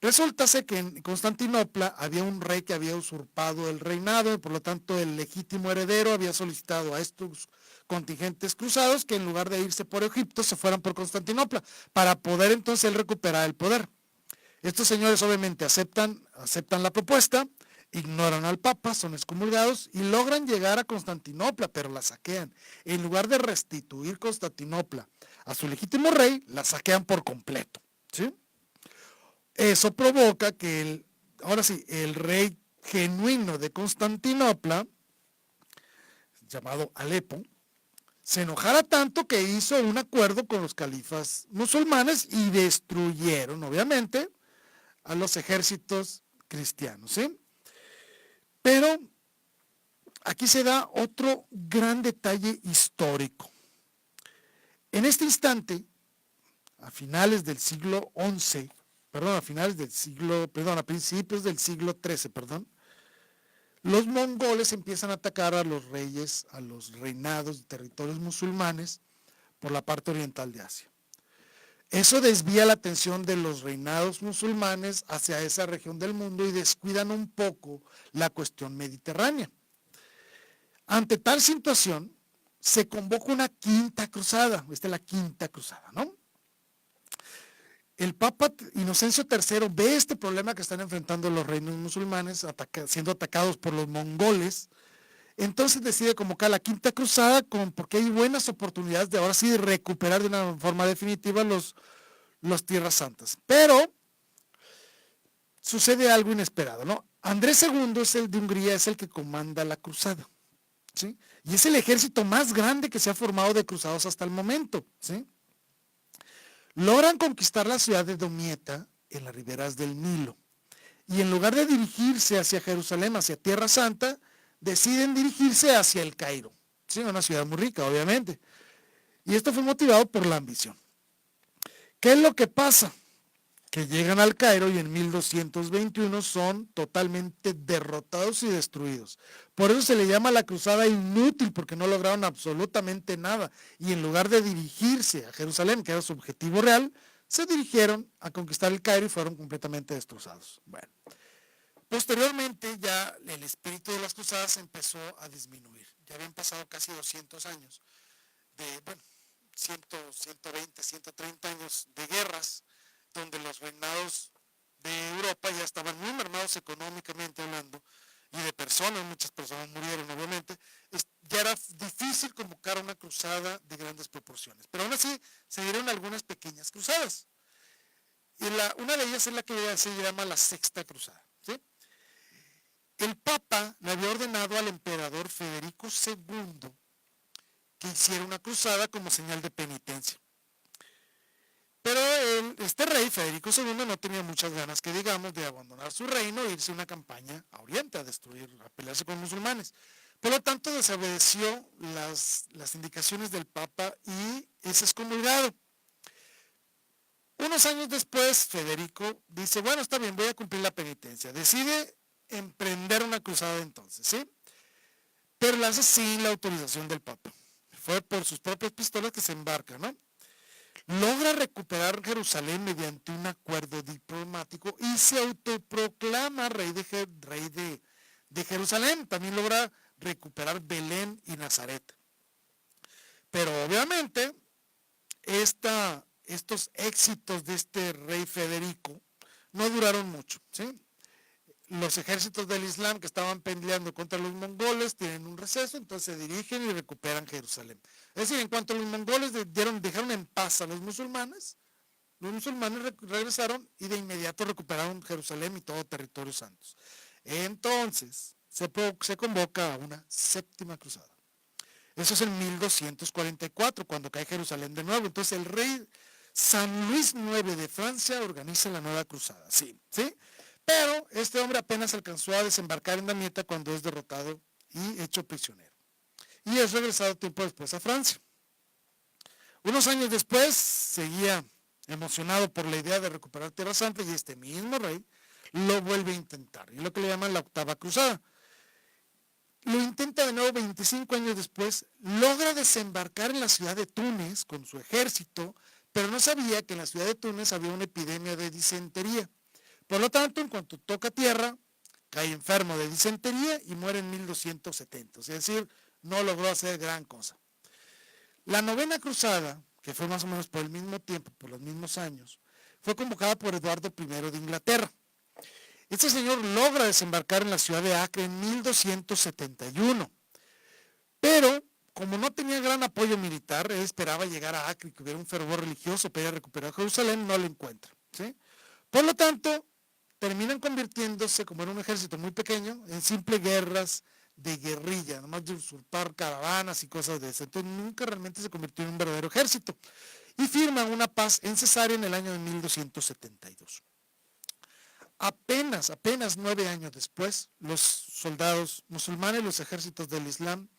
Resulta que en Constantinopla había un rey que había usurpado el reinado y por lo tanto el legítimo heredero había solicitado a estos contingentes cruzados que en lugar de irse por Egipto se fueran por Constantinopla para poder entonces él recuperar el poder. Estos señores obviamente aceptan la propuesta, ignoran al Papa, son excomulgados y logran llegar a Constantinopla, pero la saquean. En lugar de restituir Constantinopla a su legítimo rey, la saquean por completo, ¿sí? Eso provoca que el rey genuino de Constantinopla, llamado Alepo, se enojara tanto que hizo un acuerdo con los califas musulmanes y destruyeron, obviamente, a los ejércitos cristianos, ¿sí? Pero aquí se da otro gran detalle histórico. En este instante, a finales del siglo XI, a principios del siglo XIII, los mongoles empiezan a atacar a los reyes, a los reinados de territorios musulmanes por la parte oriental de Asia. Eso desvía la atención de los reinados musulmanes hacia esa región del mundo y descuidan un poco la cuestión mediterránea. Ante tal situación, se convoca una quinta cruzada. Esta es la quinta cruzada, ¿no? El Papa Inocencio III ve este problema que están enfrentando los reinos musulmanes, siendo atacados por los mongoles. Entonces decide convocar la quinta cruzada porque hay buenas oportunidades de ahora sí de recuperar de una forma definitiva los Tierras Santas. Pero sucede algo inesperado, ¿no? Andrés II es el de Hungría, es el que comanda la cruzada, ¿sí? Y es el ejército más grande que se ha formado de cruzados hasta el momento, ¿sí? Logran conquistar la ciudad de Damieta en las riberas del Nilo. Y en lugar de dirigirse hacia Jerusalén, hacia Tierra Santa, deciden dirigirse hacia el Cairo. Sí, una ciudad muy rica, obviamente. Y esto fue motivado por la ambición. ¿Qué es lo que pasa? Que llegan al Cairo y en 1221 son totalmente derrotados y destruidos. Por eso se le llama la cruzada inútil, porque no lograron absolutamente nada. Y en lugar de dirigirse a Jerusalén, que era su objetivo real, se dirigieron a conquistar el Cairo y fueron completamente destrozados. Bueno, posteriormente ya el espíritu de las cruzadas empezó a disminuir. Ya habían pasado casi 200 años, 120, 130 años de guerras, donde los reinados de Europa ya estaban muy mermados económicamente hablando, y de personas, muchas personas murieron obviamente. Ya era difícil convocar una cruzada de grandes proporciones, pero aún así se dieron algunas pequeñas cruzadas, y una de ellas es la que se llama la Sexta Cruzada, ¿sí? El Papa le había ordenado al emperador Federico II que hiciera una cruzada como señal de penitencia. Pero este rey, Federico II, no tenía muchas ganas, que digamos, de abandonar su reino e irse a una campaña a Oriente, a destruir, a pelearse con musulmanes. Por lo tanto, desobedeció las indicaciones del Papa y es excomulgado. Unos años después, Federico dice, bueno, está bien, voy a cumplir la penitencia. Decide emprender una cruzada entonces, ¿sí? Pero la hace sin la autorización del Papa. Fue por sus propias pistolas que se embarca, ¿no? Logra recuperar Jerusalén mediante un acuerdo diplomático y se autoproclama rey de Jerusalén. También logra recuperar Belén y Nazaret. Pero obviamente estos éxitos de este rey Federico no duraron mucho, ¿sí? Los ejércitos del Islam que estaban peleando contra los mongoles tienen un receso, entonces se dirigen y recuperan Jerusalén. Es decir, en cuanto los mongoles dejaron en paz a los musulmanes regresaron y de inmediato recuperaron Jerusalén y todo territorio santos. Entonces se convoca a una séptima cruzada. Eso es en 1244, cuando cae Jerusalén de nuevo. Entonces el rey San Luis IX de Francia organiza la nueva cruzada. Sí, ¿sí? Pero este hombre apenas alcanzó a desembarcar en Damieta cuando es derrotado y hecho prisionero. Y es regresado tiempo después a Francia. Unos años después seguía emocionado por la idea de recuperar Tierra Santa y este mismo rey lo vuelve a intentar. Y lo que le llaman la octava cruzada. Lo intenta de nuevo 25 años después, logra desembarcar en la ciudad de Túnez con su ejército, pero no sabía que en la ciudad de Túnez había una epidemia de disentería. Por lo tanto, en cuanto toca tierra, cae enfermo de disentería y muere en 1270. Es decir, no logró hacer gran cosa. La novena cruzada, que fue más o menos por el mismo tiempo, por los mismos años, fue convocada por Eduardo I de Inglaterra. Este señor logra desembarcar en la ciudad de Acre en 1271. Pero, como no tenía gran apoyo militar, él esperaba llegar a Acre y que hubiera un fervor religioso para recuperar Jerusalén, no lo encuentra, ¿sí? Por lo tanto, terminan convirtiéndose, como era un ejército muy pequeño, en simples guerras de guerrilla, nomás de usurpar caravanas y cosas de eso. Entonces nunca realmente se convirtió en un verdadero ejército. Y firman una paz en Cesarea en el año de 1272. Apenas 9 años después, los soldados musulmanes, los ejércitos del Islam,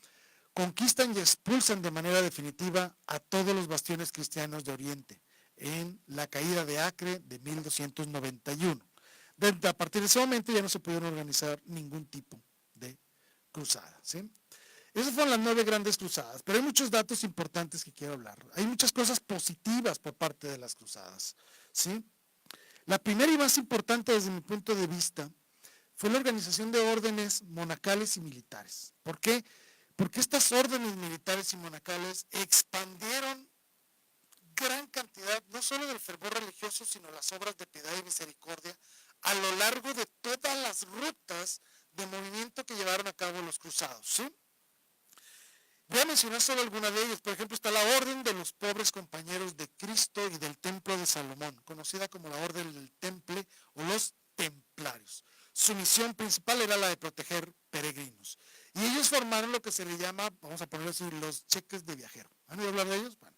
conquistan y expulsan de manera definitiva a todos los bastiones cristianos de Oriente en la caída de Acre de 1291. A partir de ese momento ya no se pudieron organizar ningún tipo de cruzada, ¿sí? Esas fueron las 9 grandes cruzadas, pero hay muchos datos importantes que quiero hablar. Hay muchas cosas positivas por parte de las cruzadas, ¿sí? La primera y más importante desde mi punto de vista fue la organización de órdenes monacales y militares. ¿Por qué? Porque estas órdenes militares y monacales expandieron gran cantidad, no solo del fervor religioso, sino las obras de piedad y misericordia a lo largo de todas las rutas de movimiento que llevaron a cabo los cruzados, ¿sí? Voy a mencionar solo alguna de ellas. Por ejemplo, está la Orden de los Pobres Compañeros de Cristo y del Templo de Salomón, conocida como la Orden del Temple o los Templarios. Su misión principal era la de proteger peregrinos. Y ellos formaron lo que se le llama, vamos a ponerlo así, los cheques de viajero. ¿Han oído hablar de ellos? Bueno,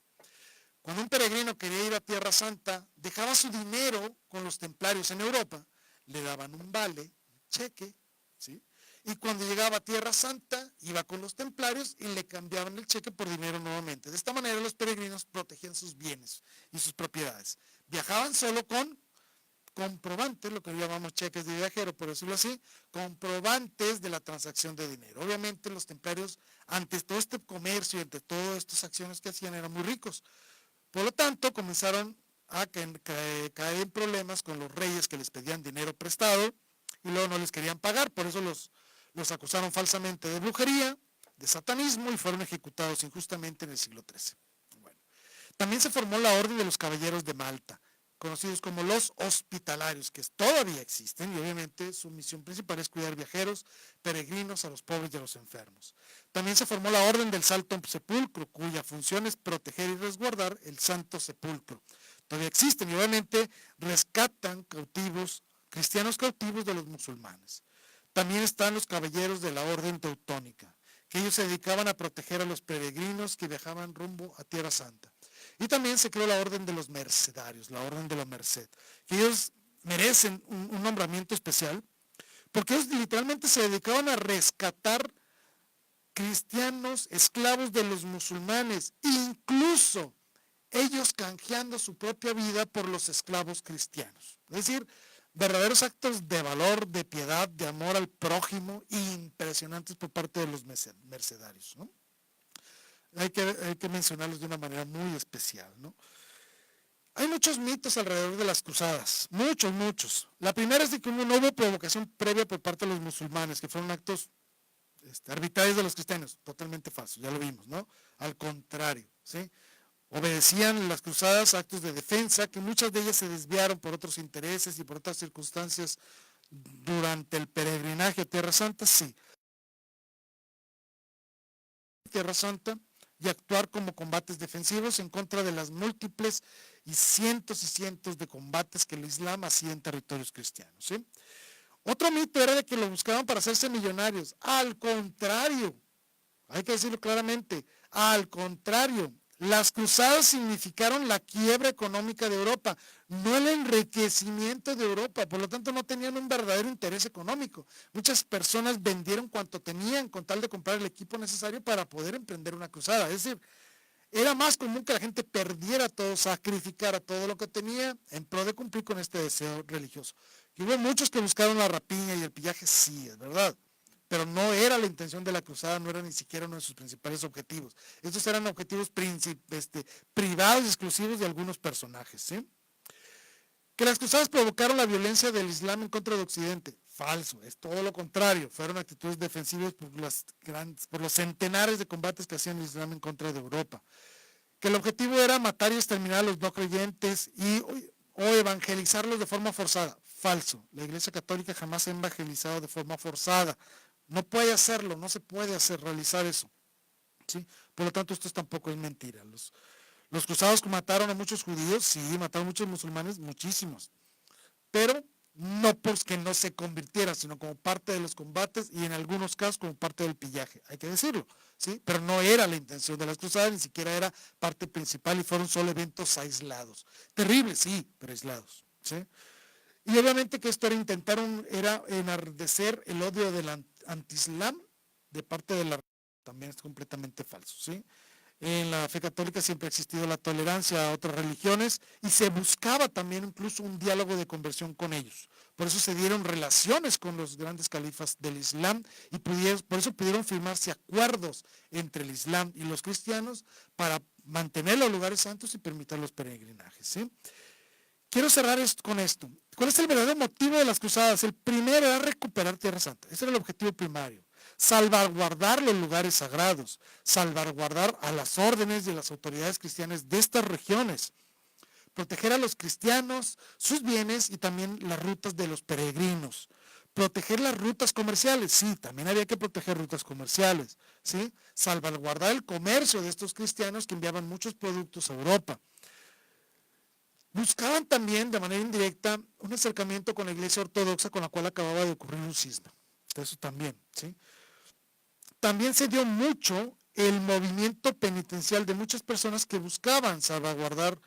cuando un peregrino quería ir a Tierra Santa, dejaba su dinero con los templarios en Europa, le daban un vale, un cheque, ¿sí? Y cuando llegaba a Tierra Santa, iba con los templarios y le cambiaban el cheque por dinero nuevamente. De esta manera los peregrinos protegían sus bienes y sus propiedades. Viajaban solo con comprobantes, lo que llamamos cheques de viajero, por decirlo así, comprobantes de la transacción de dinero. Obviamente los templarios, ante todo este comercio y ante todas estas acciones que hacían, eran muy ricos. Por lo tanto, comenzaron a caer en problemas con los reyes que les pedían dinero prestado y luego no les querían pagar. Por eso los acusaron falsamente de brujería, de satanismo y fueron ejecutados injustamente en el siglo XIII. Bueno, también se formó la Orden de los Caballeros de Malta, conocidos como los hospitalarios, que todavía existen y obviamente su misión principal es cuidar viajeros, peregrinos, a los pobres y a los enfermos. También se formó la Orden del Santo Sepulcro, cuya función es proteger y resguardar el Santo Sepulcro. Todavía existen y obviamente rescatan cautivos, cristianos cautivos de los musulmanes. También están los caballeros de la Orden Teutónica, que ellos se dedicaban a proteger a los peregrinos que viajaban rumbo a Tierra Santa. Y también se creó la Orden de los Mercedarios, la Orden de la Merced, que ellos merecen un nombramiento especial, porque ellos literalmente se dedicaban a rescatar cristianos, esclavos de los musulmanes, incluso ellos canjeando su propia vida por los esclavos cristianos. Es decir, verdaderos actos de valor, de piedad, de amor al prójimo, impresionantes por parte de los mercedarios, ¿no? Hay que mencionarlos de una manera muy especial, ¿no? Hay muchos mitos alrededor de las cruzadas, muchos. La primera es de que no hubo provocación previa por parte de los musulmanes, que fueron actos arbitrarios de los cristianos, totalmente falsos, ya lo vimos, ¿no? Al contrario, ¿sí? Obedecían las cruzadas actos de defensa, que muchas de ellas se desviaron por otros intereses y por otras circunstancias durante el peregrinaje a Tierra Santa, sí. Tierra Santa y actuar como combates defensivos en contra de las múltiples y cientos de combates que el Islam hacía en territorios cristianos, ¿sí? Otro mito era de que lo buscaban para hacerse millonarios. Al contrario, hay que decirlo claramente, al contrario, las cruzadas significaron la quiebra económica de Europa, no el enriquecimiento de Europa, por lo tanto no tenían un verdadero interés económico. Muchas personas vendieron cuanto tenían con tal de comprar el equipo necesario para poder emprender una cruzada. Es decir, era más común que la gente perdiera todo, sacrificara todo lo que tenía en pro de cumplir con este deseo religioso. Y hubo muchos que buscaron la rapiña y el pillaje, sí, es verdad, pero no era la intención de la cruzada, no era ni siquiera uno de sus principales objetivos. Estos eran objetivos privados y exclusivos de algunos personajes, ¿sí? Que las cruzadas provocaron la violencia del Islam en contra de Occidente. Falso, es todo lo contrario. Fueron actitudes defensivas por los centenares de combates que hacían el Islam en contra de Europa. Que el objetivo era matar y exterminar a los no creyentes o evangelizarlos de forma forzada. Falso, la Iglesia Católica jamás ha evangelizado de forma forzada. No puede hacerlo, no se puede realizar eso, ¿sí? Por lo tanto, esto tampoco es mentira. Los cruzados mataron a muchos judíos, sí, mataron a muchos musulmanes, muchísimos. Pero no porque no se convirtiera, sino como parte de los combates y en algunos casos como parte del pillaje, hay que decirlo, ¿sí? Pero no era la intención de las cruzadas, ni siquiera era parte principal y fueron solo eventos aislados. Terribles, sí, pero aislados, ¿sí? Y obviamente que esto era enardecer el odio del anti-islam de parte de la también es completamente falso, ¿sí? En la fe católica siempre ha existido la tolerancia a otras religiones y se buscaba también incluso un diálogo de conversión con ellos. Por eso se dieron relaciones con los grandes califas del Islam y por eso pudieron firmarse acuerdos entre el Islam y los cristianos para mantener los lugares santos y permitir los peregrinajes, ¿sí? Quiero cerrar con esto. ¿Cuál es el verdadero motivo de las cruzadas? El primero era recuperar Tierra Santa. Ese era el objetivo primario. Salvaguardar los lugares sagrados, salvaguardar a las órdenes y a las autoridades cristianas de estas regiones, proteger a los cristianos, sus bienes y también las rutas de los peregrinos. Proteger las rutas comerciales, sí, también había que proteger rutas comerciales, ¿sí? Salvaguardar el comercio de estos cristianos que enviaban muchos productos a Europa. Buscaban también de manera indirecta un acercamiento con la Iglesia Ortodoxa con la cual acababa de ocurrir un cisma. Eso también, ¿sí? También se dio mucho el movimiento penitencial de muchas personas que buscaban salvaguardar,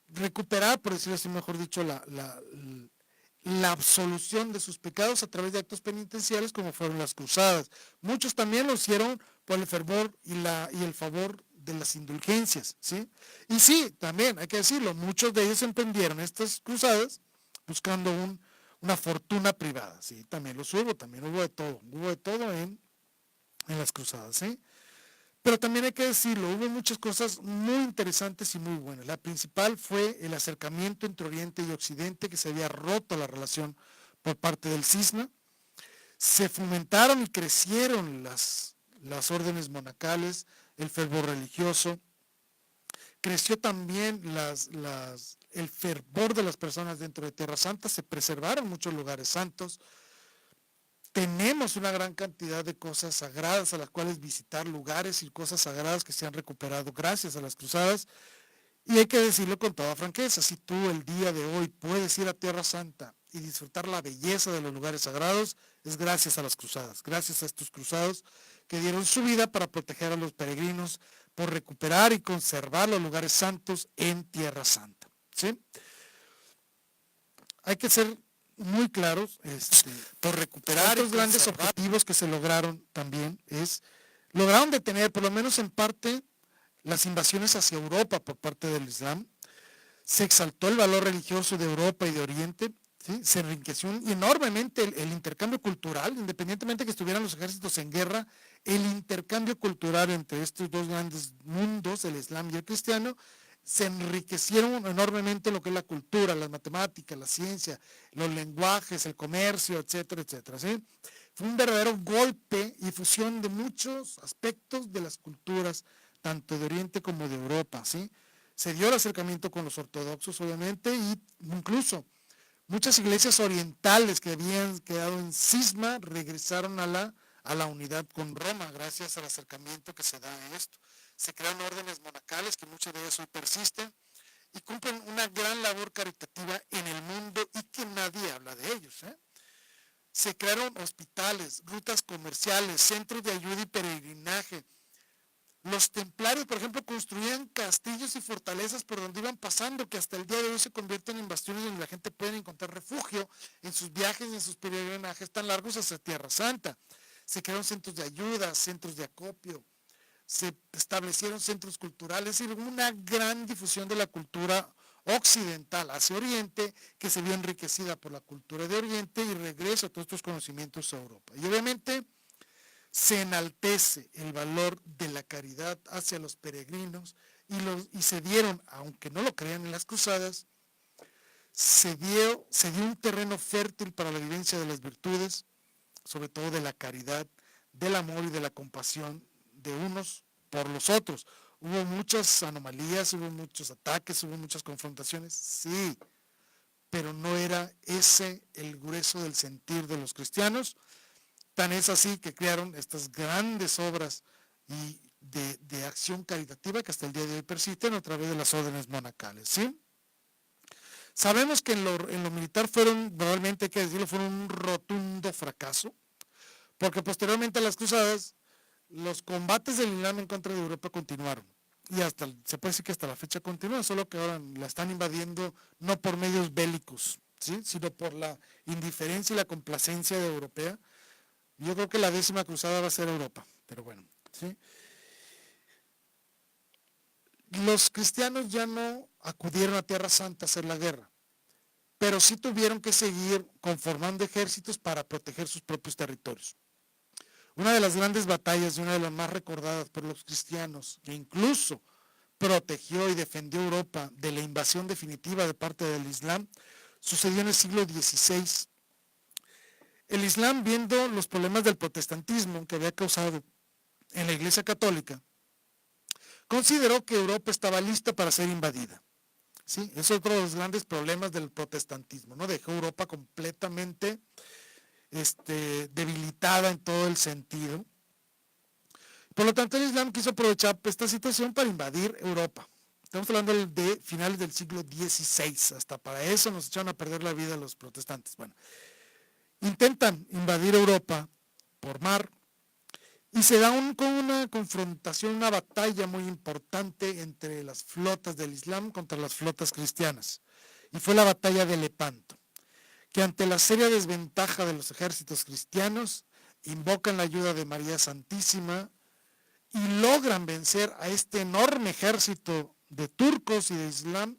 recuperar, por decirlo así mejor dicho, la absolución de sus pecados a través de actos penitenciales como fueron las cruzadas. Muchos también lo hicieron por el fervor y el favor de las indulgencias, ¿sí? Y sí, también hay que decirlo, muchos de ellos emprendieron estas cruzadas buscando una fortuna privada, ¿sí? También hubo de todo en las cruzadas, ¿sí? Pero también hay que decirlo, hubo muchas cosas muy interesantes y muy buenas. La principal fue el acercamiento entre Oriente y Occidente, que se había roto la relación por parte del cisma. Se fomentaron y crecieron las órdenes monacales, el fervor religioso. Creció también el fervor de las personas dentro de Tierra Santa, se preservaron muchos lugares santos. Tenemos una gran cantidad de cosas sagradas a las cuales visitar, lugares y cosas sagradas que se han recuperado gracias a las cruzadas. Y hay que decirlo con toda franqueza, si tú el día de hoy puedes ir a Tierra Santa y disfrutar la belleza de los lugares sagrados, es gracias a las cruzadas, gracias a estos cruzados que dieron su vida para proteger a los peregrinos, por recuperar y conservar los lugares santos en Tierra Santa, ¿sí? Hay que ser muy claros, por recuperar otros grandes objetivos que se lograron también lograron detener, por lo menos en parte, las invasiones hacia Europa por parte del Islam. Se exaltó el valor religioso de Europa y de Oriente, ¿sí? Se enriqueció enormemente el intercambio cultural, independientemente de que estuvieran los ejércitos en guerra, el intercambio cultural entre estos dos grandes mundos, el Islam y el cristiano, se enriquecieron enormemente lo que es la cultura, las matemáticas, la ciencia, los lenguajes, el comercio, etcétera, etcétera, ¿sí? Fue un verdadero golpe y fusión de muchos aspectos de las culturas, tanto de Oriente como de Europa, ¿sí? Se dio el acercamiento con los ortodoxos, obviamente, y incluso muchas iglesias orientales que habían quedado en cisma regresaron a la unidad con Roma, gracias al acercamiento que se da en esto. Se crearon órdenes monacales, que muchas de ellas hoy persisten, y cumplen una gran labor caritativa en el mundo y que nadie habla de ellos, ¿eh? Se crearon hospitales, rutas comerciales, centros de ayuda y peregrinaje. Los templarios, por ejemplo, construían castillos y fortalezas por donde iban pasando, que hasta el día de hoy se convierten en bastiones donde la gente puede encontrar refugio en sus viajes y en sus peregrinajes tan largos hacia Tierra Santa. Se crearon centros de ayuda, centros de acopio, se establecieron centros culturales y una gran difusión de la cultura occidental hacia Oriente, que se vio enriquecida por la cultura de Oriente y regresa a todos estos conocimientos a Europa. Y obviamente se enaltece el valor de la caridad hacia los peregrinos y se dieron, aunque no lo crean en las cruzadas, se dio un terreno fértil para la vivencia de las virtudes, sobre todo de la caridad, del amor y de la compasión de unos por los otros. Hubo muchas anomalías, hubo muchos ataques, hubo muchas confrontaciones, sí, pero no era ese el grueso del sentir de los cristianos. Tan es así que crearon estas grandes obras y de acción caritativa que hasta el día de hoy persisten a través de las órdenes monacales, ¿sí? Sabemos que en lo militar fueron, probablemente hay que decirlo, fueron un rotundo fracaso, porque posteriormente a las cruzadas, los combates del Islam en contra de Europa continuaron. Y se puede decir que hasta la fecha continúan, solo que ahora la están invadiendo no por medios bélicos, ¿sí?, sino por la indiferencia y la complacencia de europea. Yo creo que la 10ª cruzada va a ser Europa, pero bueno, ¿sí? Los cristianos ya no acudieron a Tierra Santa a hacer la guerra, pero sí tuvieron que seguir conformando ejércitos para proteger sus propios territorios. Una de las grandes batallas y una de las más recordadas por los cristianos, que incluso protegió y defendió Europa de la invasión definitiva de parte del Islam, sucedió en el siglo XVI. El Islam, viendo los problemas del protestantismo que había causado en la Iglesia Católica, consideró que Europa estaba lista para ser invadida. ¿Sí? Es otro de los grandes problemas del protestantismo, ¿no? Dejó Europa completamente debilitada en todo el sentido. Por lo tanto, el Islam quiso aprovechar esta situación para invadir Europa. Estamos hablando de finales del siglo XVI, hasta para eso nos echaron a perder la vida los protestantes. Bueno, intentan invadir Europa por mar y se da con una confrontación, una batalla muy importante entre las flotas del Islam contra las flotas cristianas. Y fue la batalla de Lepanto, que ante la seria desventaja de los ejércitos cristianos, invocan la ayuda de María Santísima y logran vencer a este enorme ejército de turcos y de Islam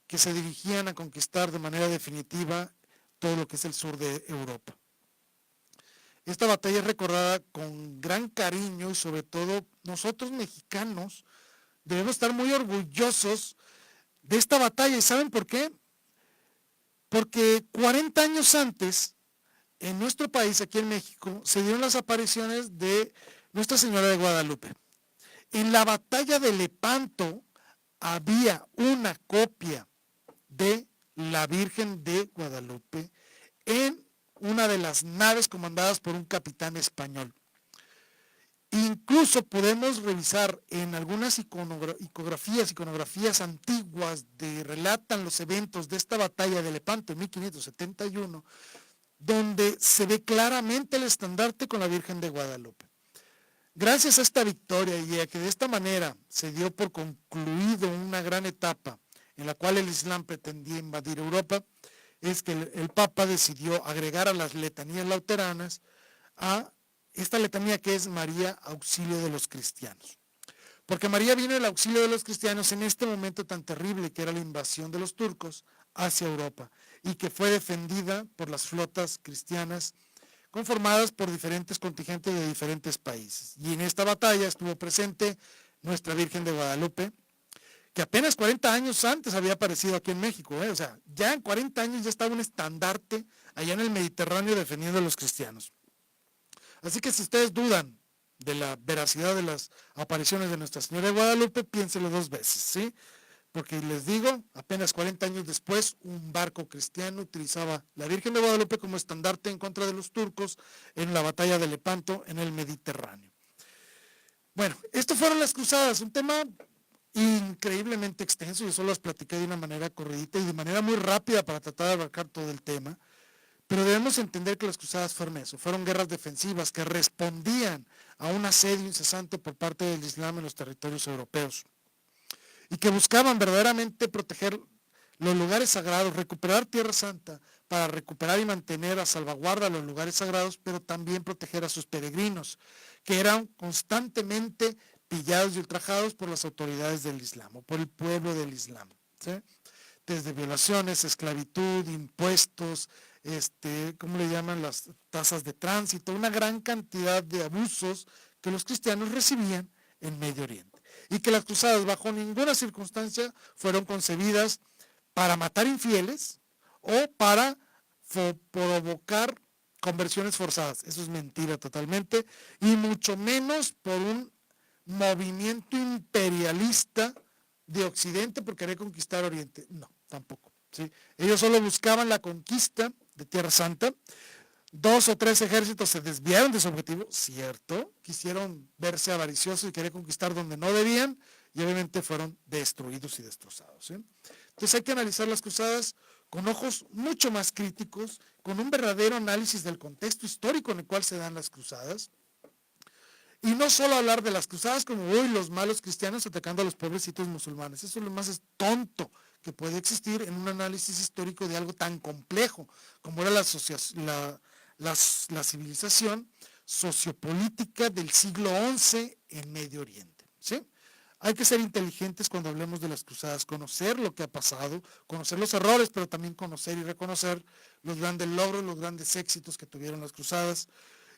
que se dirigían a conquistar de manera definitiva todo lo que es el sur de Europa. Esta batalla es recordada con gran cariño y sobre todo nosotros mexicanos debemos estar muy orgullosos de esta batalla. ¿Y saben por qué? Porque 40 años antes, en nuestro país, aquí en México, se dieron las apariciones de Nuestra Señora de Guadalupe. En la batalla de Lepanto había una copia de la Virgen de Guadalupe en una de las naves comandadas por un capitán español. Incluso podemos revisar en algunas iconografías antiguas que relatan los eventos de esta batalla de Lepanto en 1571, donde se ve claramente el estandarte con la Virgen de Guadalupe. Gracias a esta victoria y a que de esta manera se dio por concluido una gran etapa en la cual el Islam pretendía invadir Europa, es que el Papa decidió agregar a las letanías lauteranas a esta letanía que es María, auxilio de los cristianos. Porque María vino el auxilio de los cristianos en este momento tan terrible que era la invasión de los turcos hacia Europa y que fue defendida por las flotas cristianas conformadas por diferentes contingentes de diferentes países. Y en esta batalla estuvo presente Nuestra Virgen de Guadalupe, que apenas 40 años antes había aparecido aquí en México, o sea, ya en 40 años ya estaba un estandarte allá en el Mediterráneo defendiendo a los cristianos. Así que si ustedes dudan de la veracidad de las apariciones de Nuestra Señora de Guadalupe, piénselo 2 veces, ¿sí? Porque les digo, apenas 40 años después, un barco cristiano utilizaba la Virgen de Guadalupe como estandarte en contra de los turcos en la batalla de Lepanto en el Mediterráneo. Bueno, esto fueron las cruzadas, un tema increíblemente extenso, yo solo las platiqué de una manera corridita y de manera muy rápida para tratar de abarcar todo el tema, pero debemos entender que las cruzadas fueron eso, fueron guerras defensivas que respondían a un asedio incesante por parte del Islam en los territorios europeos y que buscaban verdaderamente proteger los lugares sagrados, recuperar Tierra Santa para recuperar y mantener a salvaguarda los lugares sagrados, pero también proteger a sus peregrinos, que eran constantemente pillados y ultrajados por las autoridades del Islam o por el pueblo del Islam, ¿sí? Desde violaciones, esclavitud, impuestos, ¿cómo le llaman? Las tasas de tránsito, una gran cantidad de abusos que los cristianos recibían en Medio Oriente. Y que las cruzadas bajo ninguna circunstancia fueron concebidas para matar infieles o para provocar conversiones forzadas. Eso es mentira totalmente, y mucho menos por un movimiento imperialista de Occidente por querer conquistar Oriente. No, tampoco, ¿sí? Ellos solo buscaban la conquista de Tierra Santa. 2 o 3 ejércitos se desviaron de su objetivo, cierto, quisieron verse avariciosos y querer conquistar donde no debían, y obviamente fueron destruidos y destrozados, ¿sí? Entonces hay que analizar las cruzadas con ojos mucho más críticos, con un verdadero análisis del contexto histórico en el cual se dan las cruzadas, y no solo hablar de las cruzadas como hoy los malos cristianos atacando a los pobrecitos musulmanes. Eso es lo más tonto que puede existir en un análisis histórico de algo tan complejo como era la civilización sociopolítica del siglo XI en Medio Oriente, ¿sí? Hay que ser inteligentes cuando hablemos de las cruzadas, conocer lo que ha pasado, conocer los errores, pero también conocer y reconocer los grandes logros, los grandes éxitos que tuvieron las cruzadas.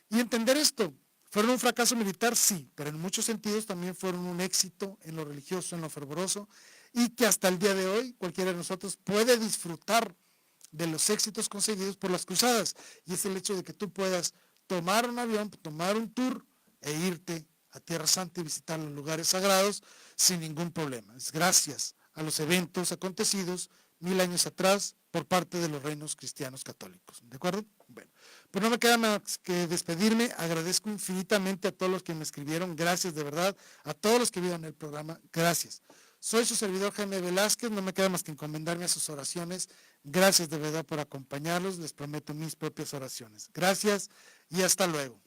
Y entender esto, ¿fueron un fracaso militar? Sí, pero en muchos sentidos también fueron un éxito en lo religioso, en lo fervoroso, y que hasta el día de hoy cualquiera de nosotros puede disfrutar de los éxitos conseguidos por las cruzadas. Y es el hecho de que tú puedas tomar un avión, tomar un tour e irte a Tierra Santa y visitar los lugares sagrados sin ningún problema. Es gracias a los eventos acontecidos 1000 años atrás por parte de los reinos cristianos católicos. ¿De acuerdo? Bueno, pues no me queda más que despedirme. Agradezco infinitamente a todos los que me escribieron. Gracias de verdad. A todos los que vieron el programa. Gracias. Soy su servidor Jaime Velázquez. No me queda más que encomendarme a sus oraciones. Gracias de verdad por acompañarlos. Les prometo mis propias oraciones. Gracias y hasta luego.